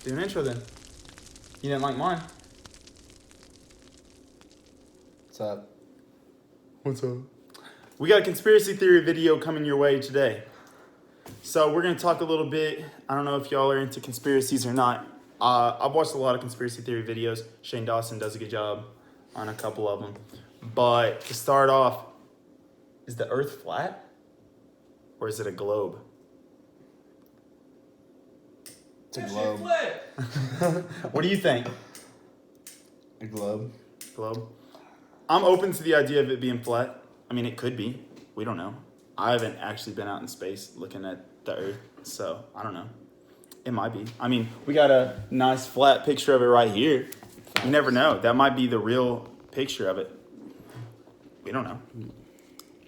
Do an intro then. You didn't like mine. What's up? What's up? We got a conspiracy theory video coming your way today. So we're going to talk a little bit. I don't know if y'all are into conspiracies or not. I've watched a lot of conspiracy theory videos. Shane Dawson does a good job on a couple of them. But to start off, is the Earth flat? Or is it a globe? It's a globe. What do you think? A globe. Globe? I'm open to the idea of it being flat. I mean, it could be. We don't know. I haven't actually been out in space looking at the Earth, so I don't know. It might be. I mean, we got a nice flat picture of it right here. You never know. That might be the real picture of it. We don't know.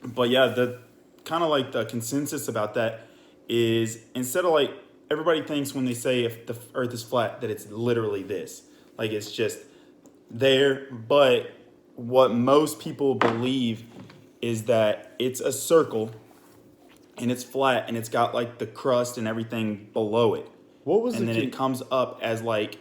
But yeah, the kind of like the consensus about that is instead of like everybody thinks when they say if the Earth is flat that it's literally this. Like it's just there, but what most people believe is that it's a circle and it's flat and it's got like the crust and everything below it. What was and then it comes up as like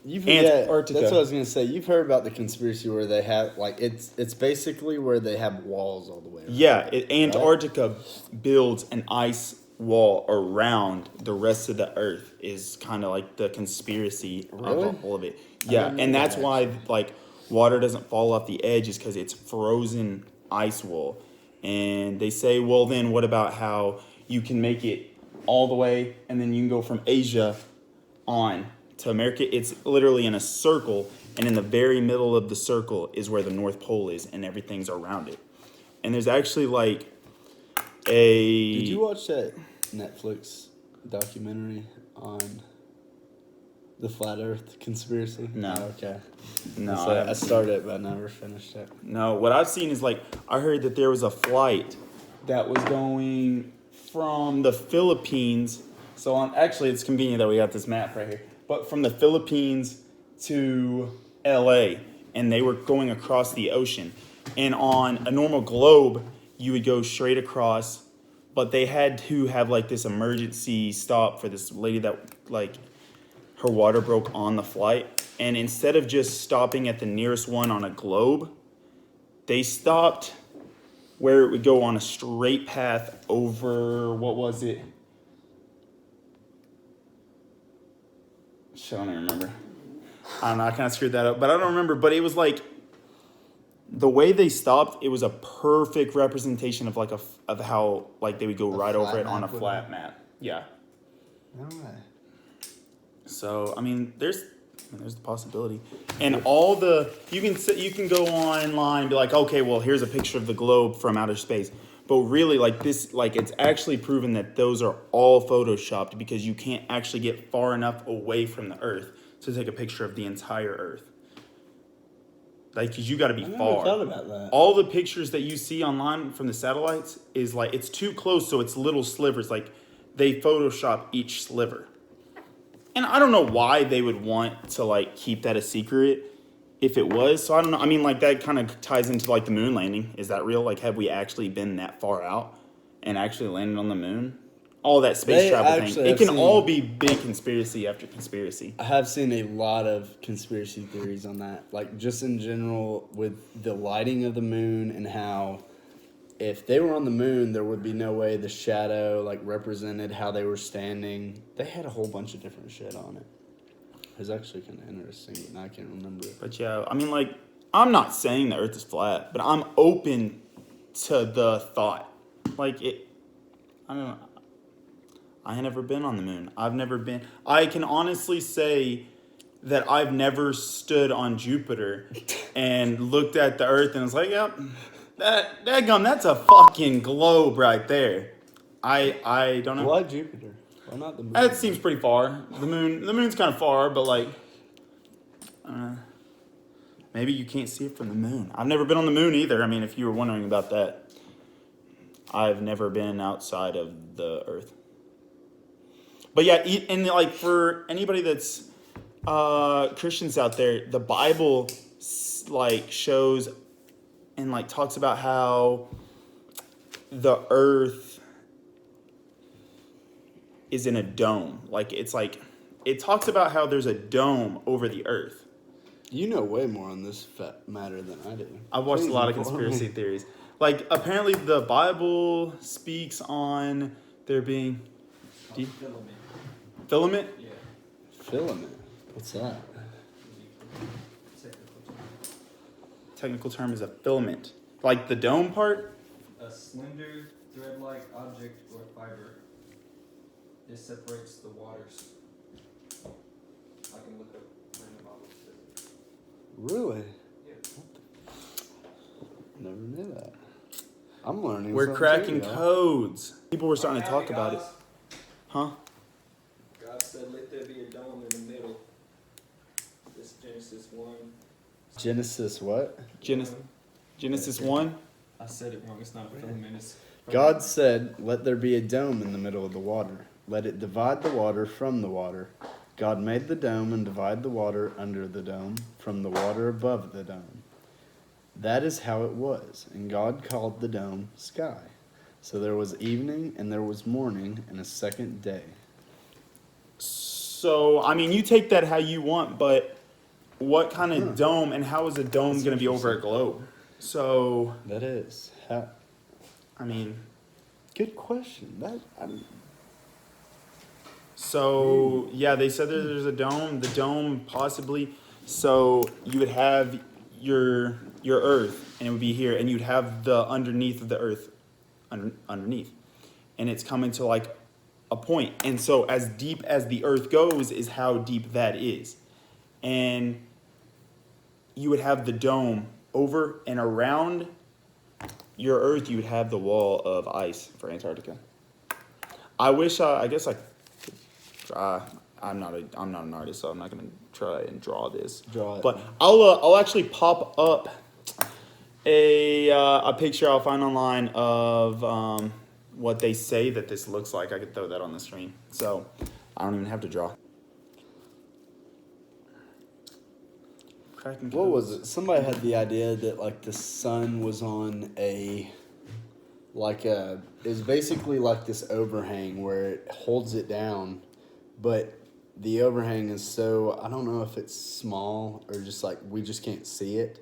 Antarctica. That's what I was gonna say. You've heard about the conspiracy where they have like it's basically where they have walls all the way around. Yeah, Antarctica builds an ice wall around the rest of the Earth is kind of like the conspiracy of all of it. Yeah, and that's why like water doesn't fall off the edge is because it's frozen ice wall. And they say, well, then what about how you can make it all the way and then you can go from Asia on to America? It's literally in a circle, and in the very middle of the circle is where the North Pole is, and everything's around it. And there's actually like a... Did you watch that Netflix documentary on the Flat Earth conspiracy? No. Oh, okay. No, I started it, but I never finished it. No, what I've seen is like, I heard that there was a flight that was going from the Philippines. So actually it's convenient that we got this map right here. But from the Philippines to LA, and they were going across the ocean. And on a normal globe, you would go straight across, but they had to have like this emergency stop for this lady that like her water broke on the flight. And instead of just stopping at the nearest one on a globe, they stopped where it would go on a straight path over, what was it? Shit, I don't even remember. I don't know, I kind of screwed that up, but I don't remember. But it was like, the way they stopped, it was a perfect representation of like of how like they would go right over it on a flat map. Yeah. All right. So I mean, there's the possibility, and you can go online and be like, okay, well, here's a picture of the globe from outer space, but really, like this, like it's actually proven that those are all photoshopped because you can't actually get far enough away from the Earth to take a picture of the entire Earth. Like, because you got to be far. I never thought about that. All the pictures that you see online from the satellites is like it's too close, so it's little slivers. Like they Photoshop each sliver. And I don't know why they would want to like keep that a secret if it was. So I don't know. I mean, like that kind of ties into like the moon landing. Is that real? Like, have we actually been that far out and actually landed on the moon? All that space travel thing. It can all be big conspiracy after conspiracy. I have seen a lot of conspiracy theories on that. Like just in general with the lighting of the moon and how if they were on the moon, there would be no way the shadow like represented how they were standing. They had a whole bunch of different shit on it. It was actually kind of interesting, but I can't remember it. But yeah, I mean, like, I'm not saying the Earth is flat, but I'm open to the thought. Like, I don't know. I ain't never been on the moon. I can honestly say that I've never stood on Jupiter and looked at the Earth and was like, yep. That's a fucking globe right there. I don't know. Why Jupiter? Why not the moon? That seems pretty far. The moon's kind of far, but like, maybe you can't see it from the moon. I've never been on the moon either. I mean, if you were wondering about that, I've never been outside of the Earth. But yeah, and like for anybody that's Christians out there, the Bible like shows and like talks about how the Earth is in a dome. Like it's like it talks about how there's a dome over the earth. You know way more on this matter than I do. I've watched Please a lot of inform conspiracy me. theories. Like, apparently the Bible speaks on there being... Filament. Filament? Yeah. Filament. What's that? Technical term is a filament. Like the dome part? A slender thread-like object or fiber. This separates the waters. I can look up where in the Bible it says it. Really? Yeah. Never knew that. I'm learning. We're something cracking too, y'all. codes. People were starting to talk about it. Huh? God said, "Let there be a dome in the middle." This Genesis 1. Genesis what? Genesis 1? I said it wrong. It's not a filament. It's God said, "Let there be a dome in the middle of the water. Let it divide the water from the water." God made the dome and divided the water under the dome from the water above the dome. That is how it was. And God called the dome sky. So there was evening and there was morning and a second day. So, I mean, you take that how you want, but what kind of dome and how is a dome That's going to be over a globe? So, That is. I mean, Good question. so yeah, they said that there's a dome. The dome possibly. So you would have your Earth, and it would be here, and you'd have the underneath of the Earth, underneath, and it's coming to like a point. And so as deep as the Earth goes is how deep that is, and you would have the dome over and around your Earth. You would have the wall of ice for Antarctica. I wish. I guess I. I'm not an artist, so I'm not gonna try and draw this. Draw it. But I'll actually pop up a picture I'll find online of what they say that this looks like. I could throw that on the screen, so I don't even have to draw. Cracking What was codes. it? Somebody had the idea that like the sun was on it's basically like this overhang where it holds it down, but the overhang is so, I don't know if it's small or just like we just can't see it.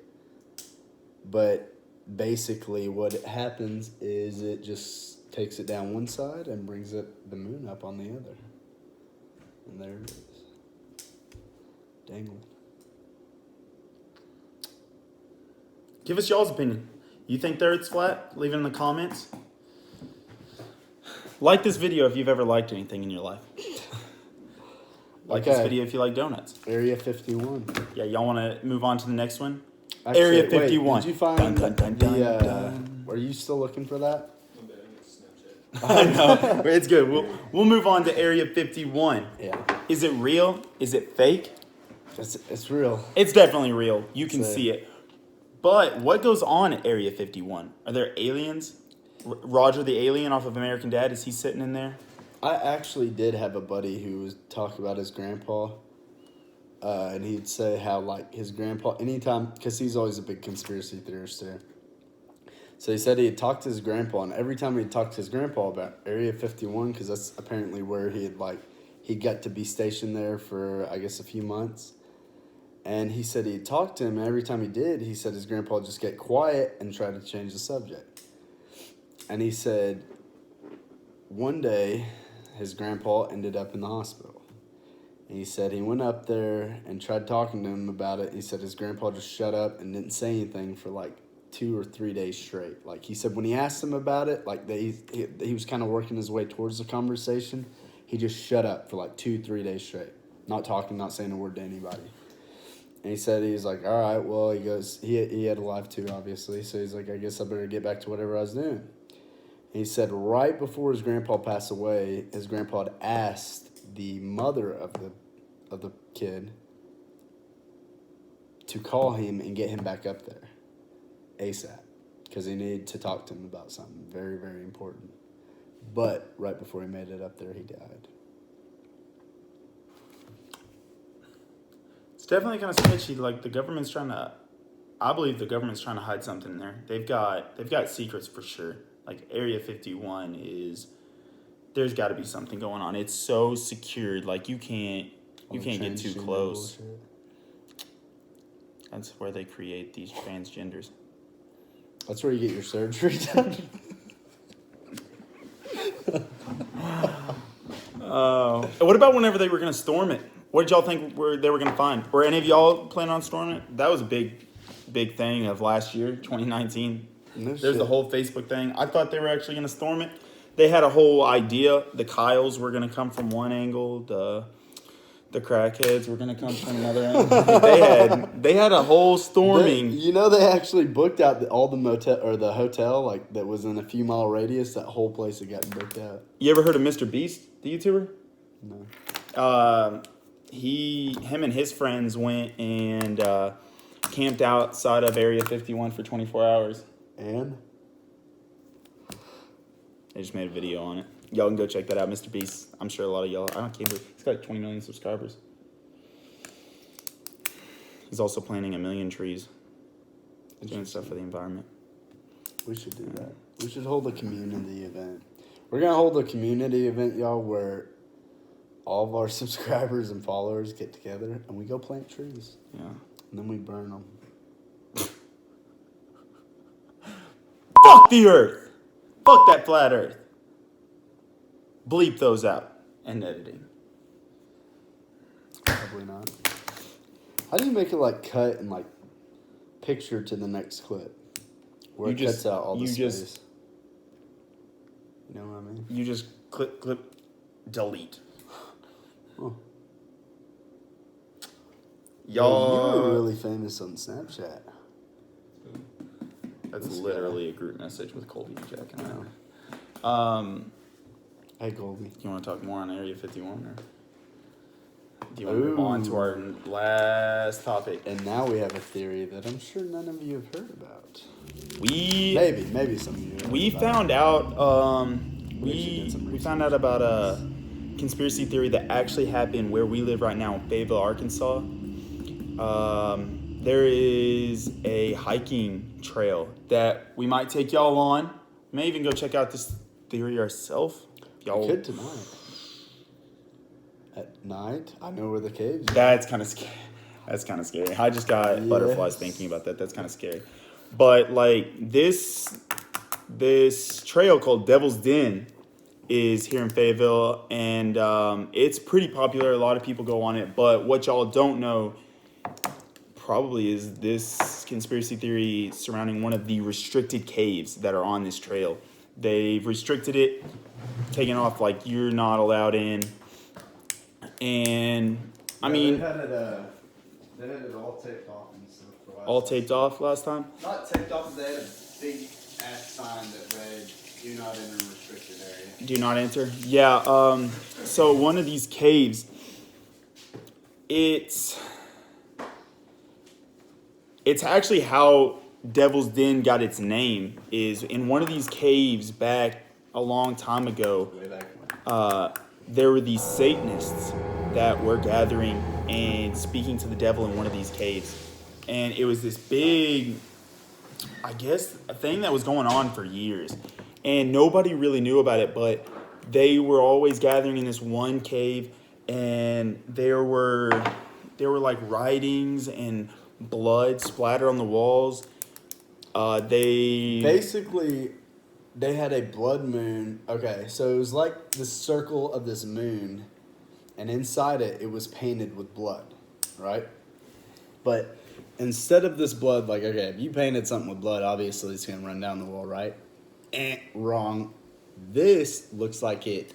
But basically what happens is it just takes it down one side and brings the moon up on the other. And there it is. Dangling. Give us y'all's opinion. You think the Earth's flat? Leave it in the comments. Like this video if you've ever liked anything in your life. Like this Okay. video if you like donuts. Area 51. Yeah, y'all want to move on to the next one? Actually, Area wait, 51. did you find Dun, dun, dun, dun, the? dun. Are you still looking for that? I'm better than Snapchat. I know. It's good. We'll move on to Area 51. Yeah, Is it real? Is it fake? it's real. It's definitely real. You can So- see it. But what goes on at Area 51? Are there aliens? Roger the alien off of American Dad, is he sitting in there? I actually did have a buddy who was talking about his grandpa, and he'd say how like his grandpa anytime because he's always a big conspiracy theorist there. So he said he'd talked to his grandpa, and every time he'd talk to his grandpa about Area 51, because that's apparently where he got to be stationed there for I guess a few months. And he said he'd talk to him, and every time he did, he said his grandpa would just get quiet and try to change the subject. And he said one day his grandpa ended up in the hospital. And he said he went up there and tried talking to him about it. He said his grandpa just shut up and didn't say anything for like 2 or 3 days straight. Like he said when he asked him about it, like he was kind of working his way towards the conversation, he just shut up for like 2-3 days straight. Not talking, not saying a word to anybody. And he said, he's like, all right, well, he goes, he had a life too, obviously. So he's like, I guess I better get back to whatever I was doing. And he said right before his grandpa passed away, his grandpa had asked the mother of the kid to call him and get him back up there ASAP because he needed to talk to him about something very, very important. But right before he made it up there, he died. It's definitely kind of sketchy. Like I believe the government's trying to hide something in there. They've got secrets for sure. Like Area 51 there's got to be something going on. It's so secured. Like you can't You All can't get too transgender close. bullshit. That's where they create these transgenders. That's where you get your surgery done. What about whenever they were going to storm it? What did y'all think they were going to find? Were any of y'all planning on storming it? That was a big thing of last year, 2019. No There's the shit. whole Facebook thing. I thought they were actually going to storm it. They had a whole idea. The Kyles were going to come from one angle. The crackheads were going to come from another angle. They had a whole storming. They actually booked out all the motel or the hotel like that was in a few mile radius. That whole place had gotten booked out. You ever heard of Mr. Beast, the YouTuber? No. Him and his friends went and camped outside of Area 51 for 24 hours. And They just made a video on it. Y'all can go check that out, Mr. Beast. I'm sure a lot of y'all. I can't believe he's got like 20 million subscribers. He's also planting 1 million trees, doing stuff for the environment. we should do that. We should hold a community event. We're gonna hold a community event, y'all, where all of our subscribers and followers get together and we go plant trees. Yeah. And then we burn them. Fuck the Earth. Fuck that flat Earth. Bleep those out. End editing. Probably not. How do you make it like cut and like picture to the next clip? Where You it just- cuts out all the you space. just- You know what I mean? You just clip, delete. Oh. Y'all. You were really famous on Snapchat. That's This literally a group message with Colby and Jack and I I. Hey, Goldie. You want to talk more on Area 51, or do you want to move on to our last topic? And now we have a theory that I'm sure none of you have heard about. We Maybe some of you. Have we heard found out We actually did some we found out about a conspiracy theory that actually happened where we live right now in Fayetteville, Arkansas. There is a hiking trail that we might take y'all on. May even go check out this theory ourselves. about. We could tonight. At night, I know where the caves are. That's kind of scary. That's kind of scary. I just got Yes. butterflies thinking about that. That's kind of scary. But like this trail called Devil's Den is here in Fayetteville, and it's pretty popular. A lot of people go on it. But what y'all don't know probably is this conspiracy theory surrounding one of the restricted caves that are on this trail. They've restricted it, taken off like you're not allowed in. And I mean, they had it all taped off and stuff. For last all time. taped off last time. Not taped off. They had a big ass sign that read "Do not enter restricted area." Do not enter. Yeah. So one of these caves, it's actually how Devil's Den got its name. Is in one of these caves back a long time ago. Way back when. There were these Satanists that were gathering and speaking to the devil in one of these caves, and it was this big, I guess, a thing that was going on for years, and nobody really knew about it. But they were always gathering in this one cave, and there were like writings and blood splattered on the walls. Basically, they had a blood moon. Okay, so it was like the circle of this moon, and inside it was painted with blood, right? But instead of this blood, like, okay, if you painted something with blood, obviously it's going to run down the wall, right? Wrong. This looks like it.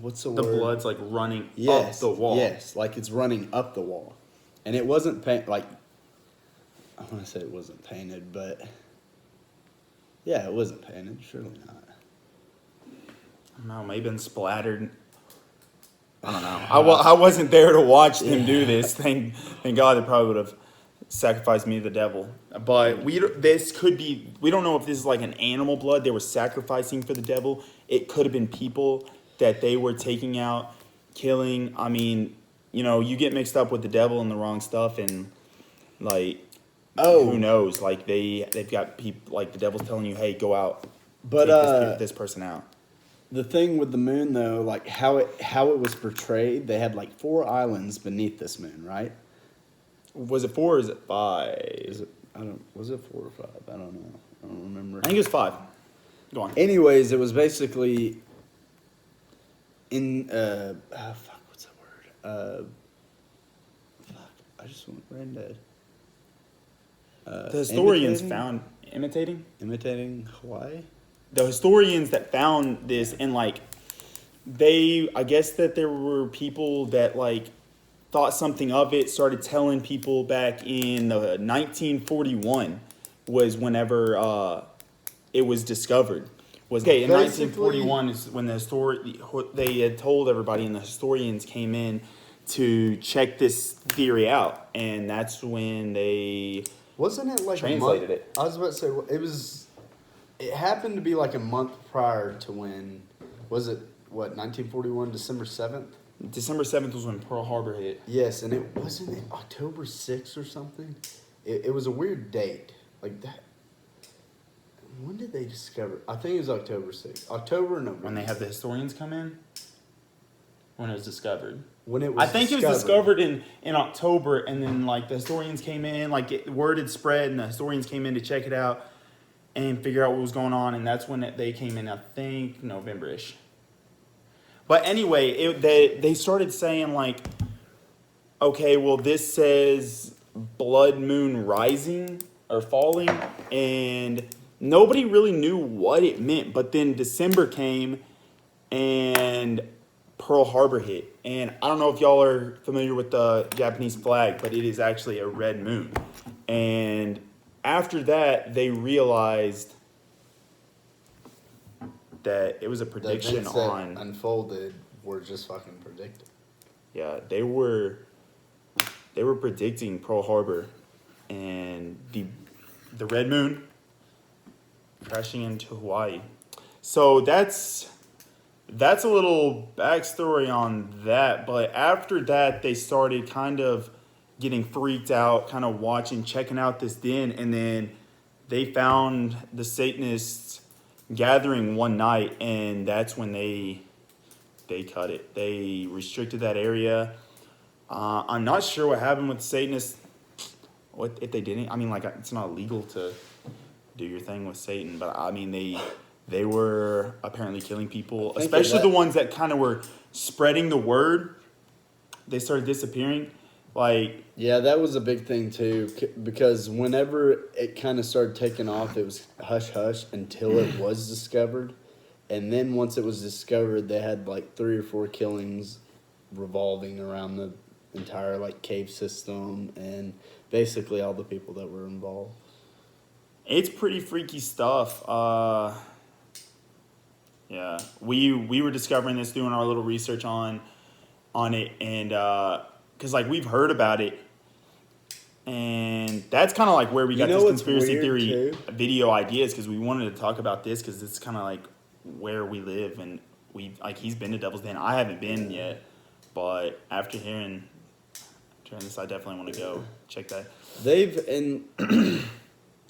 What's the The word? blood's like running Yes, up the wall. Yes, like it's running up the wall. And it wasn't like, I want to say it wasn't painted, but yeah, it wasn't painted. Surely not. I don't know, maybe been splattered. I don't know. I wasn't there to watch them do this. Thank God they probably would have sacrificed me to the devil. But this could be, we don't know if this is like an animal blood they were sacrificing for the devil. It could have been people that they were taking out, killing. I mean, you know, you get mixed up with the devil and the wrong stuff, and like, who knows? Like they've got people, like the devil's telling you, hey, go out, But take this person out. The thing with the moon, though, like how it was portrayed, they had like 4 islands beneath this moon, right? Was it 4 or is it 5? Was it 4 or 5? I don't know. I don't remember. I think it was 5. Go on. Anyways, it was basically in what's that word? I just went brain dead. The historians found imitating Hawaii. the historians that found this, and like I guess that there were people that like thought something of it, started telling people back in 1941 was whenever it was discovered. In 1941 is when they had told everybody, and the historians came in to check this theory out, and that's when they wasn't it like translated it. I was about to say it happened to be like a month prior to when was it 1941 December 7th? December 7th was when Pearl Harbor hit. Yes, and it wasn't it October 6th or something. It was a weird date like that. When did they discover? I think it was October 6th. October or November. When they had the historians come in? When it was discovered. When it was it was discovered in October, and then like the historians came in, like word had spread, and the historians came in to check it out and figure out what was going on, and that's when they came in, I think, November-ish. But anyway, they started saying like, okay, well this says blood moon rising or falling, and nobody really knew what it meant. But then December came, and Pearl Harbor hit. And I don't know if y'all are familiar with the Japanese flag, but it is actually a red moon. And after that, they realized that it was a prediction on... unfolded were just fucking predicted. Yeah, they were predicting Pearl Harbor and the red moon crashing into Hawaii. So that's a little backstory on that. But after that, they started kind of getting freaked out, kind of checking out this den, and then they found the Satanists gathering one night, and that's when they cut it. They restricted that area. I'm not sure what happened with the Satanists. What if they didn't? I mean, like, it's not illegal to do your thing with Satan, but I mean, they were apparently killing people, especially the ones that kind of were spreading the word. They started disappearing. Like, yeah, that was a big thing too, because whenever it kind of started taking off, it was hush hush until it was discovered, and then once it was discovered, they had like 3 or 4 killings revolving around the entire like cave system and basically all the people that were involved. It's pretty freaky stuff. Yeah, we were discovering this, doing our little research on it, and because like we've heard about it, and that's kind of like where we got this conspiracy theory video ideas, because we wanted to talk about this because it's kind of like where we live, and he's been to Devil's Den. I haven't been yet, but after hearing this, I definitely want to go check that.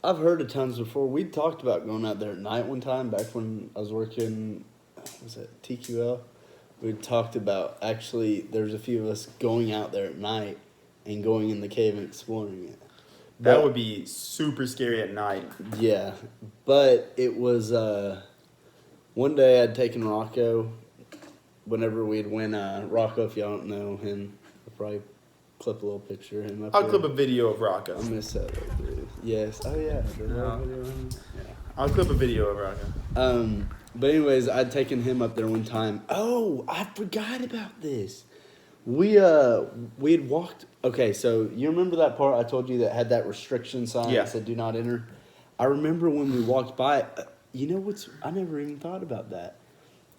I've heard of times before. We talked about going out there at night one time back when I was working, was it TQL? We talked about, actually, there's a few of us going out there at night and going in the cave and exploring it. That would be super scary at night. Yeah, but it was, one day I'd taken Rocco, whenever we'd win, Rocco, if y'all don't know him, I'll probably clip a little picture of him up I'll there. clip a video of Rocco. I'm gonna set it right there. Yes. Oh yeah. Video of him? Yeah. I'll clip a video of Rocco. But anyways, I'd taken him up there one time. Oh, I forgot about this. We'd walked. Okay, so you remember that part I told you that had that restriction sign that said "Do not enter"? I remember when we walked by. You know what's? I never even thought about that.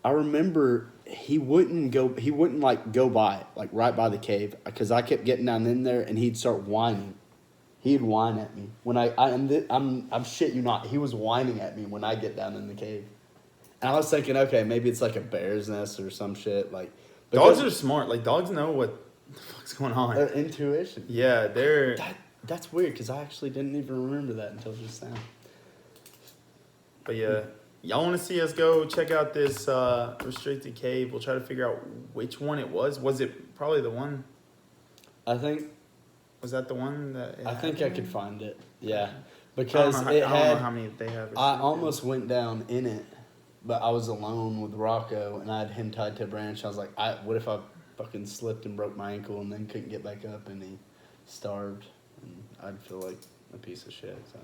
I remember he wouldn't like go by, like right by the cave, because I kept getting down in there and he'd start whining. He'd whine at me when I'm shit you not. He was whining at me when I get down in the cave, and I was thinking, okay, maybe it's like a bear's nest or some shit. Like, dogs are smart. Like, dogs know what the fuck's going on. Their intuition. Yeah, that's weird because I actually didn't even remember that until just now. But yeah, y'all want to see us go check out this restricted cave? We'll try to figure out which one it was. Was it probably the one? I think Was that the one that? I think I could find it. Yeah, I because don't know, it I don't know had. how many they have. I almost went down in it, but I was alone with Rocco, and I had him tied to a branch. I was like, what if I fucking slipped and broke my ankle and then couldn't get back up, and he starved, and I'd feel like a piece of shit. So.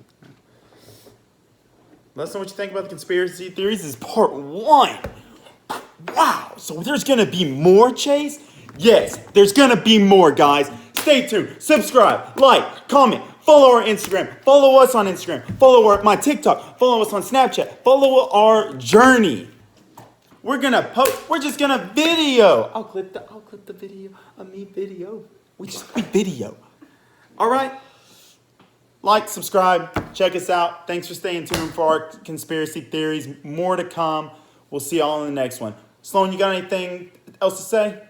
Let us know what you think about the conspiracy theories. This is part 1. Wow. So there's going to be more, Chase? Yes, there's going to be more, guys. Stay tuned. Subscribe, like, comment, follow our Instagram. Follow us on Instagram. Follow my TikTok. Follow us on Snapchat. Follow our journey. We're going to post. We're just going to video. I'll clip the video of me video. We video. All right? Like, subscribe, check us out. Thanks for staying tuned for our conspiracy theories. More to come. We'll see y'all in the next one. Sloan, you got anything else to say?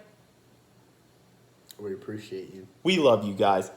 We appreciate you. We love you guys.